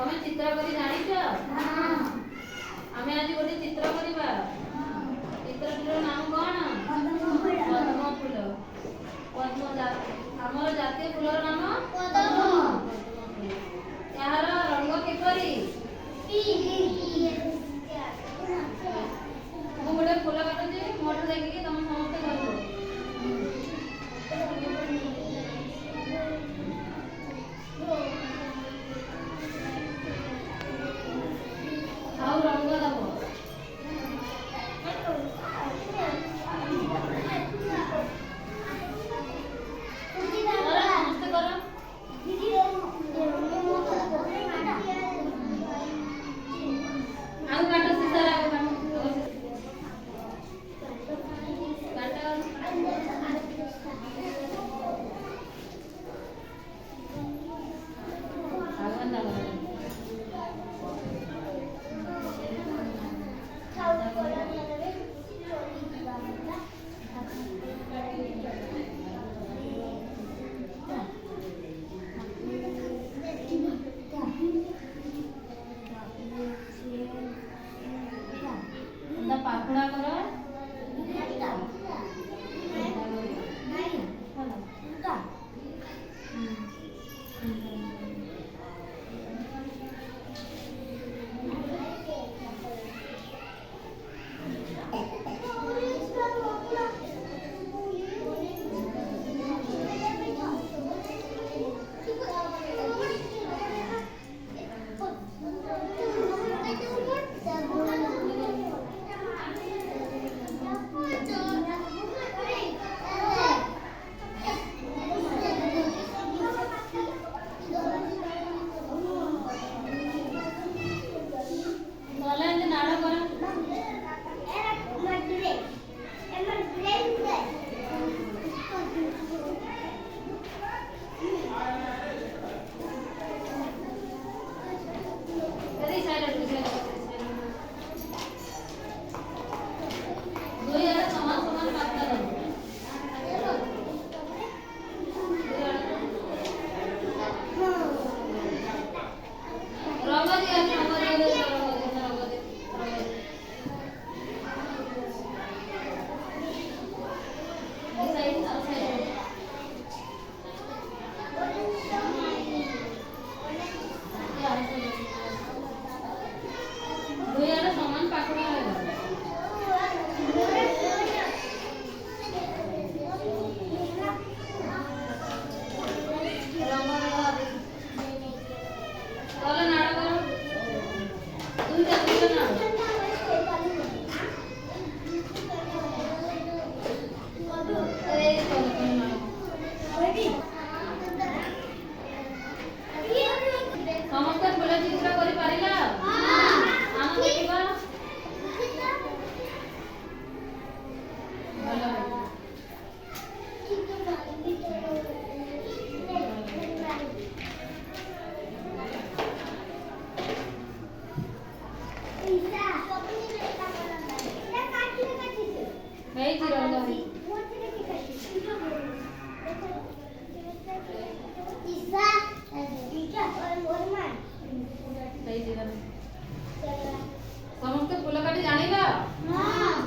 ତମେ ଚିତ୍ର କରି ଜାଣିଛ? ଆମେ ଆଜି ଗୋଟେ ଚିତ୍ର କରିବା। ଚିତ୍ରଟିର ନାମ କଣ? ପଦ୍ମ ଫୁଲ। ଆମର ଜାତୀୟ ଫୁଲର ନାମ ପଦ୍ମ। ଏହାର ରଙ୍ଗ କିପରି? ମୁଁ ଗୋଟେ ଫୁଲ କାଟୁଛି, ମୋଠୁ ଦେଖିକି ତମେ ସମସ୍ତେ କରିବ। ଆଉ ରଙ୍ଗ ଦବ। ସମସ୍ତେ କର। ଆଉ କାଟ ସିଧାରେ ଆଉ କାଟ। ପାଖୁଡ଼ା କର। ସମସ୍ତେ ଫୁଲ ଚିତ୍ର କରିପାରିଲା? ଆମ ଦେଖିବା। ହେଇଛି ରଙ୍ଗ। ସମସ୍ତେ ଫୁଲ କାଟି ଜାଣିଲ?